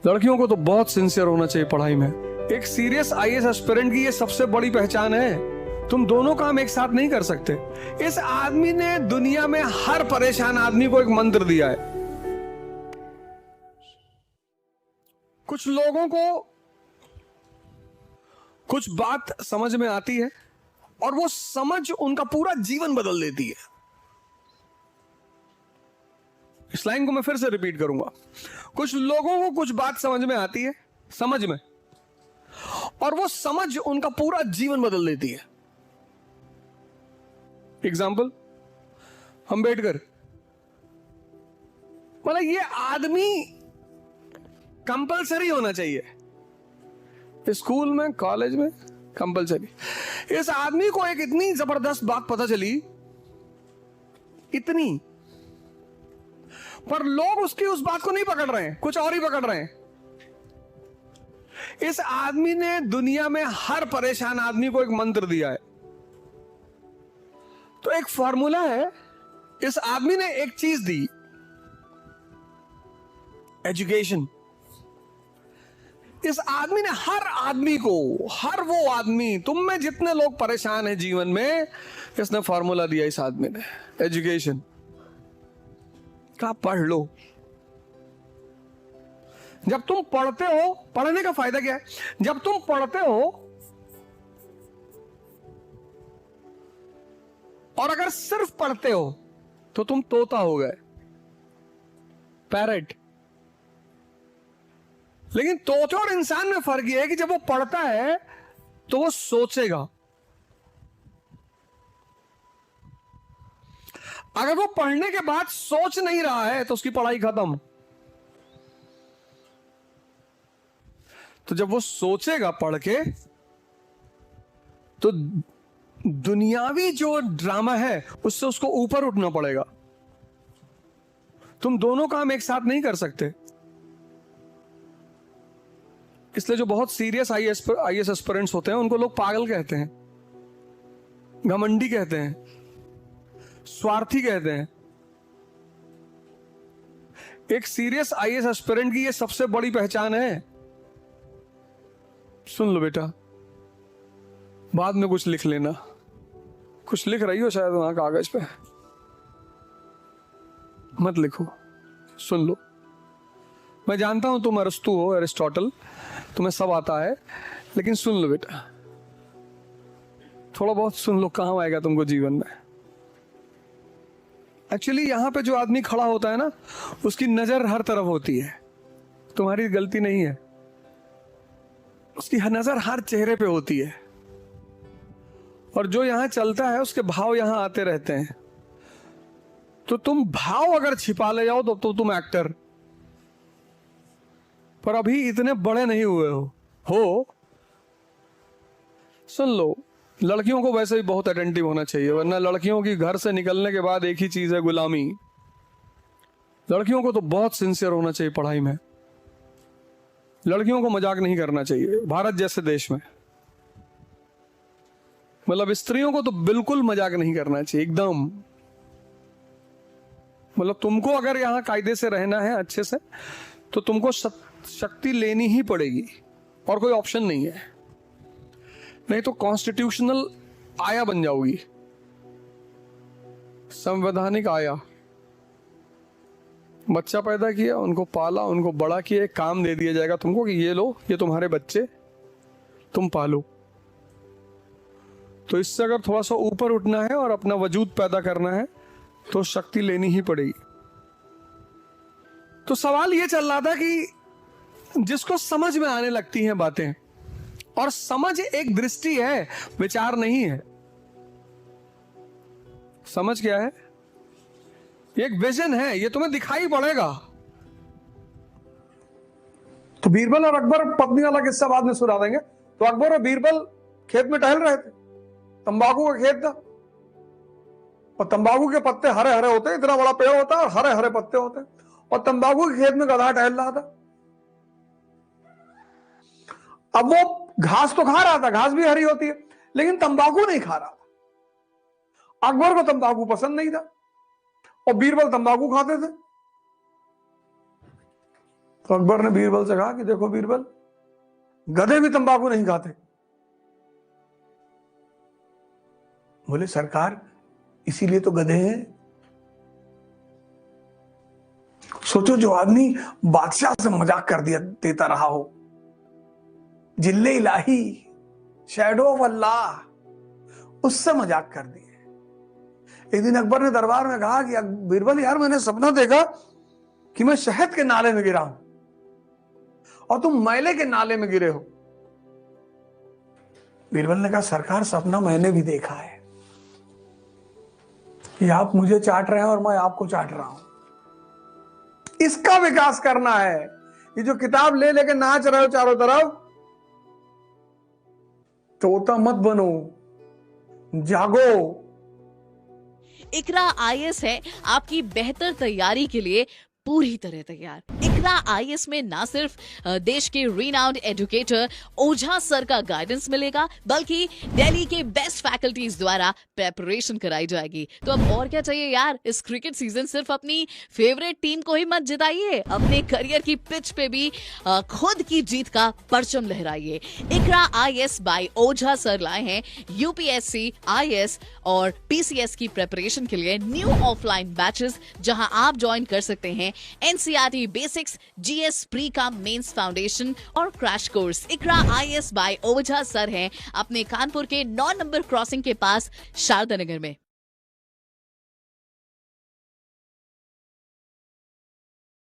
लड़कियों को तो बहुत सिंसियर होना चाहिए पढ़ाई में। एक सीरियस आईएएस एस्पिरेंट की ये सबसे बड़ी पहचान है, तुम दोनों काम एक साथ नहीं कर सकते। इस आदमी ने दुनिया में हर परेशान आदमी को एक मंत्र दिया है। कुछ लोगों को कुछ बात समझ में आती है और वो समझ उनका पूरा जीवन बदल देती है। इस लाइन को मैं फिर से रिपीट करूंगा। कुछ लोगों को कुछ बात समझ में आती है, समझ में, और वो समझ उनका पूरा जीवन बदल देती है। एग्जाम्पल, अंबेडकर, मतलब ये आदमी कंपलसरी होना चाहिए स्कूल में, कॉलेज में, कंपलसरी। इस आदमी को एक इतनी जबरदस्त बात पता चली, इतनी, पर लोग उसकी उस बात को नहीं पकड़ रहे हैं, कुछ और ही पकड़ रहे हैं। इस आदमी ने दुनिया में हर परेशान आदमी को एक मंत्र दिया है। तो एक फॉर्मूला है, इस आदमी ने एक चीज दी, एजुकेशन। इस आदमी ने हर आदमी को, हर वो आदमी, तुम में जितने लोग परेशान हैं जीवन में, इसने फॉर्मूला दिया इस आदमी ने, एजुकेशन का। पढ़ लो। जब तुम पढ़ते हो, पढ़ने का फायदा क्या है? जब तुम पढ़ते हो और अगर सिर्फ पढ़ते हो तो तुम तोता हो गए, पैरेट। लेकिन तोते और इंसान में फर्क यह है कि जब वो पढ़ता है तो वो सोचेगा। अगर वो पढ़ने के बाद सोच नहीं रहा है तो उसकी पढ़ाई खत्म। तो जब वो सोचेगा पढ़ के, तो दुनियावी जो ड्रामा है उससे उसको ऊपर उठना पड़ेगा। तुम दोनों काम एक साथ नहीं कर सकते। इसलिए जो बहुत सीरियस आईएएस एस्पिरेंट्स होते हैं उनको लोग पागल कहते हैं, घमंडी कहते हैं, स्वार्थी कहते हैं। एक सीरियस आईएएस एस्पिरेंट की ये सबसे बड़ी पहचान है। सुन लो बेटा, बाद में कुछ लिख लेना। कुछ लिख रही हो शायद वहां कागज पे, मत लिखो, सुन लो। मैं जानता हूं तुम अरस्तु हो, अरिस्टोटल, तुम्हें सब आता है, लेकिन सुन लो बेटा, थोड़ा बहुत सुन लो, काम आएगा तुमको जीवन में। एक्चुअली यहां पे जो आदमी खड़ा होता है ना, उसकी नजर हर तरफ होती है, तुम्हारी गलती नहीं है। उसकी नजर हर चेहरे पे होती है, और जो यहां चलता है उसके भाव यहां आते रहते हैं। तो तुम भाव अगर छिपा ले जाओ तो तुम एक्टर, पर अभी इतने बड़े नहीं हुए हो। सुन लो, लड़कियों को वैसे ही बहुत अटेंटिव होना चाहिए, वरना लड़कियों की घर से निकलने के बाद एक ही चीज है, गुलामी। लड़कियों को तो बहुत सिंसियर होना चाहिए पढ़ाई में। लड़कियों को मजाक नहीं करना चाहिए भारत जैसे देश में। मतलब स्त्रियों को तो बिल्कुल मजाक नहीं करना चाहिए, एकदम। मतलब तुमको अगर यहां कायदे से रहना है अच्छे से, तो तुमको शक्ति लेनी ही पड़ेगी, और कोई ऑप्शन नहीं है। नहीं तो कॉन्स्टिट्यूशनल आया बन जाओगी, संवैधानिक आया। बच्चा पैदा किया, उनको पाला, उनको बड़ा किया, एक काम दे दिया जाएगा तुमको कि ये लो, ये तुम्हारे बच्चे, तुम पालो। तो इससे अगर थोड़ा सा ऊपर उठना है और अपना वजूद पैदा करना है तो शक्ति लेनी ही पड़ेगी। तो सवाल ये चल रहा था कि जिसको समझ में आने लगती हैं बातें, और समझ एक दृष्टि है, विचार नहीं है। समझ क्या है? एक विजन है, ये तुम्हें दिखाई पड़ेगा। तो बीरबल और अकबर पत्नी वाला किस्सा बाद में सुना देंगे। तो अकबर और बीरबल खेत में टहल रहे थे, तंबाकू का खेत था, और तंबाकू के पत्ते हरे हरे होते हैं, इतना बड़ा पेड़ होता है और हरे हरे पत्ते होते हैं। और तंबाकू के खेत में गधा टहल रहा था। अब वो घास तो खा रहा था, घास भी हरी होती है, लेकिन तंबाकू नहीं खा रहा था। अकबर को तंबाकू पसंद नहीं था और बीरबल तंबाकू खाते थे। तो अकबर ने बीरबल से कहा कि देखो बीरबल, गधे भी तंबाकू नहीं खाते। बोले सरकार, इसीलिए तो गधे हैं। सोचो, जो आदमी बादशाह से मजाक कर दिया देता रहा हो, जिल्ले इलाही, शैडो ऑफ अल्लाह, उससे मजाक कर दिए। एक दिन अकबर ने दरबार में कहा कि बीरबल यार, मैंने सपना देखा कि मैं शहद के नाले में गिरा हूं और तुम मैले के नाले में गिरे हो। बीरबल ने कहा सरकार, सपना मैंने भी देखा है कि आप मुझे चाट रहे हैं और मैं आपको चाट रहा हूं। इसका विकास करना है। ये जो किताब ले लेके नाच रहे हो चारों तरफ, तोता मत बनो, जागो। इकरा आईएएस है आपकी बेहतर तैयारी के लिए पूरी तरह तैयार। इकरा आईएएस में ना सिर्फ देश के रिनाउंड एजुकेटर ओझा सर का गाइडेंस मिलेगा, बल्कि दिल्ली के बेस्ट फैकल्टीज द्वारा प्रेपरेशन कराई जाएगी। तो अब और क्या चाहिए यार। इस क्रिकेट सीजन सिर्फ अपनी फेवरेट टीम को ही मत जिताइए, अपने करियर की पिच पे भी खुद की जीत का परचम लहराइए। इकरा आईएएस बाय ओझा सर लाए हैं यूपीएससी, आईएएस और पीसीएस की प्रेपरेशन के लिए न्यू ऑफलाइन बैचेस, जहां आप ज्वाइन कर सकते हैं एनसीईआरटी बेसिक्स, जीएस प्री का मेंस फाउंडेशन और क्रैश कोर्स। इकरा आईएएस बाय ओझा सर हैं अपने कानपुर के 9 नंबर क्रॉसिंग के पास शारदा नगर में।